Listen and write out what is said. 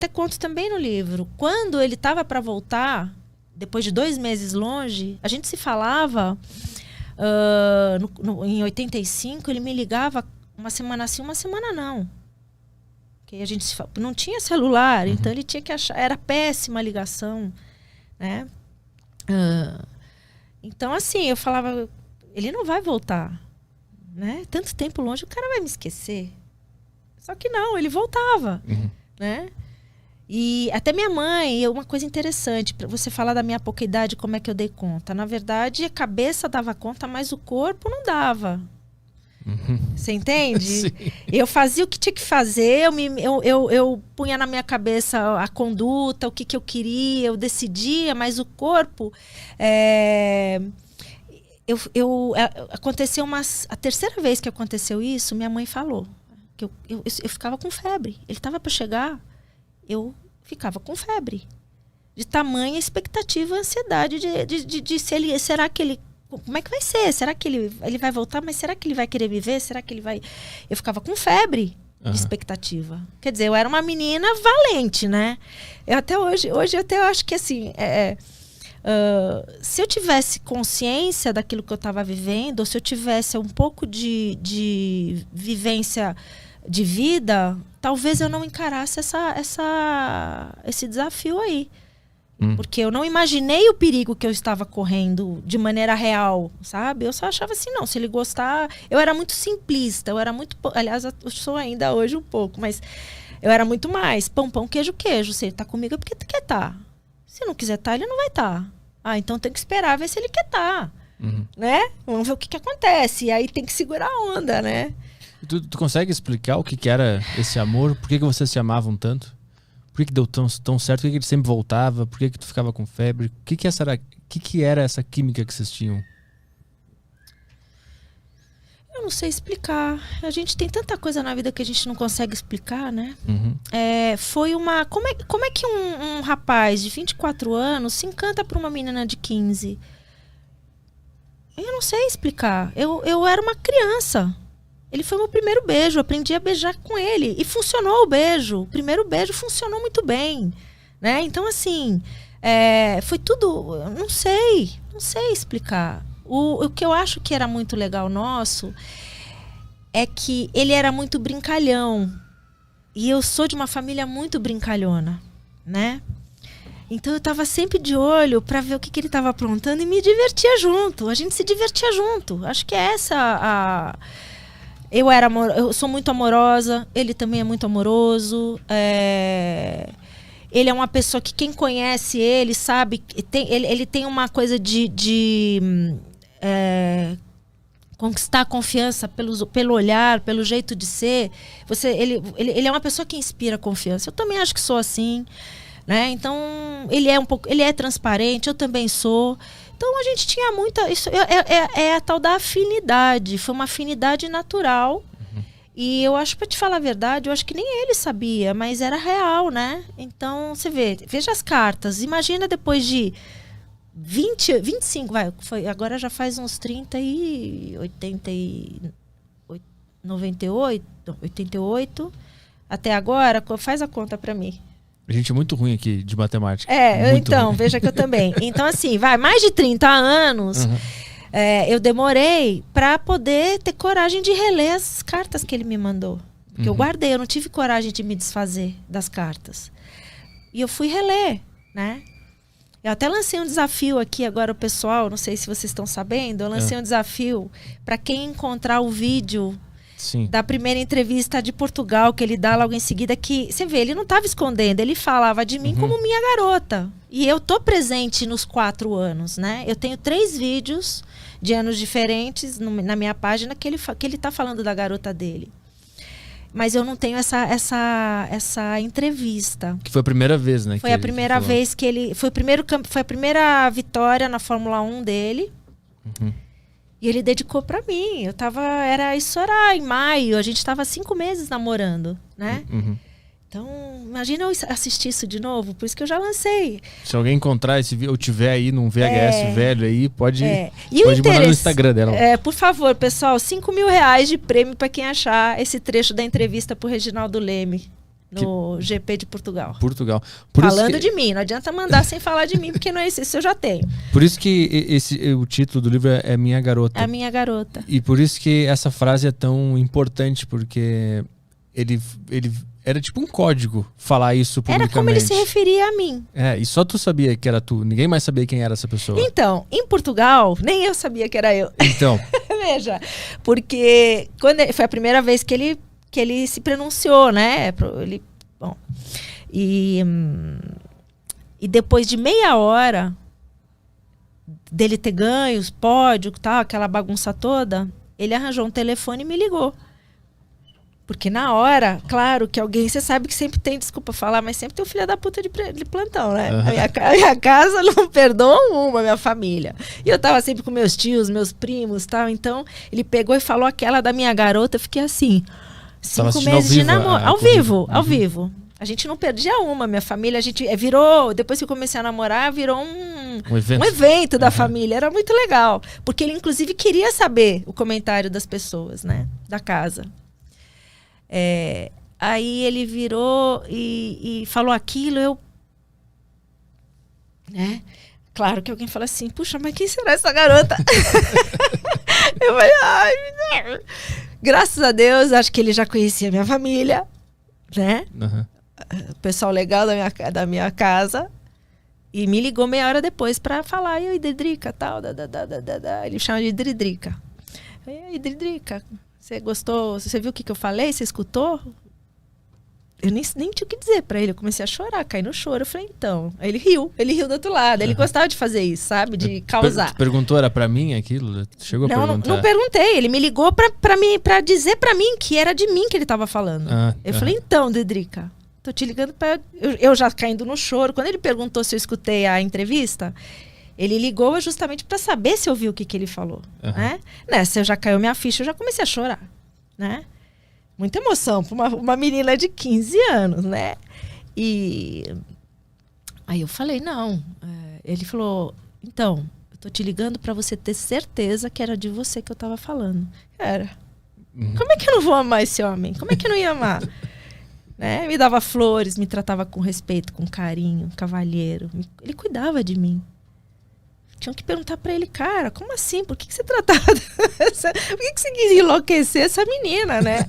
até conto também no livro. Quando ele estava para voltar, depois de 2 meses longe, a gente se falava, em 85, ele me ligava uma semana sim, uma semana não. Porque a gente não tinha celular, então ele tinha que achar, era péssima a ligação, né? Então, assim, eu falava, ele não vai voltar, né? Tanto tempo longe, o cara vai me esquecer. Só que não, ele voltava, né? E até minha mãe, uma coisa interessante, para você falar da minha pouca idade, como é que eu dei conta. Na verdade, a cabeça dava conta, mas o corpo não dava. Você entende? Sim. Eu fazia o que tinha que fazer, eu punha na minha cabeça a conduta, o que eu queria, eu decidia, mas o corpo... aconteceu a terceira vez que aconteceu isso, minha mãe falou que eu ficava com febre. Ele estava para chegar, eu ficava com febre. De tamanha expectativa, ansiedade de se ele, será que ele... Como é que vai ser? Será que ele vai voltar? Mas será que ele vai querer viver? Será que ele vai... Eu ficava com febre de expectativa. Quer dizer, eu era uma menina valente, né? Eu até hoje até acho que assim... se eu tivesse consciência daquilo que eu estava vivendo, ou se eu tivesse um pouco de vivência de vida, talvez eu não encarasse esse desafio aí. Porque eu não imaginei o perigo que eu estava correndo de maneira real, sabe? Eu só achava assim, não, se ele gostar... Eu era muito simplista, eu era muito... Aliás, eu sou ainda hoje um pouco, mas eu era muito mais pão, queijo. Se ele tá comigo é porque tu quer estar. Se não quiser estar, ele não vai estar. Então tem que esperar ver se ele quer estar. Né? Vamos ver o que acontece. E aí tem que segurar a onda, né? Tu consegue explicar o que era esse amor? Por que vocês se amavam tanto? Por que deu tão certo? Por que ele sempre voltava? Por que tu ficava com febre? O que era essa química que vocês tinham? Eu não sei explicar. A gente tem tanta coisa na vida que a gente não consegue explicar, né? Foi uma... Como é que um rapaz de 24 anos se encanta por uma menina de 15? Eu não sei explicar. Eu era uma criança. Ele foi meu primeiro beijo, eu aprendi a beijar com ele. E funcionou o beijo. O primeiro beijo funcionou muito bem. Né? Então, assim, foi tudo... Não sei explicar. O que eu acho que era muito legal nosso é que ele era muito brincalhão. E eu sou de uma família muito brincalhona, né? Então eu estava sempre de olho para ver o que ele estava aprontando e me divertia junto. A gente se divertia junto. Acho que é essa eu sou muito amorosa, ele também é muito amoroso. Ele é uma pessoa que quem conhece ele sabe, ele tem uma coisa de conquistar a confiança pelo olhar, pelo jeito de ser. Ele é uma pessoa que inspira confiança. Eu também acho que sou assim, né? Então ele é transparente, eu também sou. Então a gente tinha muita... Isso é a tal da afinidade. Foi uma afinidade natural. E eu acho, para te falar a verdade, eu acho que nem ele sabia, mas era real, né? Então, você veja as cartas. Imagina depois de 25, agora já faz uns 30 e 88, até agora, faz a conta para mim. A gente é muito ruim aqui de matemática. Então, ruim. Veja que eu também. Então, assim, mais de 30 anos, eu demorei para poder ter coragem de reler as cartas que ele me mandou. Porque eu guardei, eu não tive coragem de me desfazer das cartas. E eu fui reler, né? Eu até lancei um desafio aqui agora, o pessoal, não sei se vocês estão sabendo, eu lancei um desafio para quem encontrar o vídeo... Sim. Da primeira entrevista de Portugal, que ele dá logo em seguida, que você vê, ele não estava escondendo, ele falava de mim como minha garota. E eu tô presente nos 4 anos, né? Eu tenho 3 vídeos de anos diferentes na minha página que ele tá falando da garota dele. Mas eu não tenho essa entrevista. Que foi a primeira vez, né? Foi a primeira vez que ele... Foi a primeira vitória na Fórmula 1 dele. E ele dedicou pra mim. Isso era em maio. A gente tava 5 meses namorando, né? Então, imagina eu assistir isso de novo. Por isso que eu já lancei. Se alguém encontrar esse vídeo ou tiver aí num VHS velho aí, pode pode mandar no Instagram dela. Por favor, pessoal, R$5.000 de prêmio pra quem achar esse trecho da entrevista pro Reginaldo Leme. No GP de Portugal. Portugal. Falando de mim, não adianta mandar sem falar de mim, porque não é isso eu já tenho. Por isso que o título do livro é Minha Garota. É a Minha Garota. E por isso que essa frase é tão importante, porque ele era tipo um código falar isso publicamente. Era como ele se referia a mim. E só tu sabia que era tu, ninguém mais sabia quem era essa pessoa. Então, em Portugal, nem eu sabia que era eu. Então. Veja, porque foi a primeira vez que ele se pronunciou, né? Bom, e depois de meia hora dele ter ganhos, pódio, tal, aquela bagunça toda, ele arranjou um telefone e me ligou. Porque na hora, claro que alguém, você sabe que sempre tem, desculpa falar, mas sempre tem um filho da puta de plantão, né? Uhum. A minha casa não perdoa uma, minha família. E eu tava sempre com meus tios, meus primos, tal. Então, ele pegou e falou aquela da Minha Garota, eu fiquei assim, 5 meses de namoro. Ao vivo. A gente não perdia uma, minha família, a gente virou, depois que eu comecei a namorar, virou um evento da família, era muito legal. Porque ele, inclusive, queria saber o comentário das pessoas, né? Da casa. Aí ele virou e falou aquilo, né? Claro que alguém fala assim, puxa, mas quem será essa garota? Eu falei, ai, graças a Deus, acho que ele já conhecia a minha família, né? Uhum. O pessoal legal da minha casa. E me ligou meia hora depois pra falar, e aí, Dridrica, tal, ele chama de Dridrica. E aí, Dridrica, você gostou? Você viu o que eu falei? Você escutou? Eu nem tinha o que dizer pra ele. Eu comecei a chorar, caí no choro. Eu falei, então. Aí ele riu do outro lado. Ele gostava de fazer isso, sabe? De causar. Perguntou, era pra mim aquilo? Chegou a perguntar? Não perguntei. Ele me ligou pra dizer pra mim que era de mim que ele tava falando. Eu falei, então, Dridrica, tô te ligando pra... Eu já caindo no choro. Quando ele perguntou se eu escutei a entrevista, ele ligou justamente para saber se eu vi o que ele falou. Né? Nessa, já caiu minha ficha, eu já comecei a chorar. Né? Muita emoção para uma menina de 15 anos, né? E aí eu falei, não. Ele falou, então, eu tô te ligando para você ter certeza que era de você que eu tava falando. Era. Como é que eu não vou amar esse homem? Como é que eu não ia amar? Né? Me dava flores, me tratava com respeito, com carinho, cavalheiro. Ele cuidava de mim. Tinham que perguntar pra ele, cara, como assim? Por que você tratava? Por que você quis enlouquecer essa menina, né?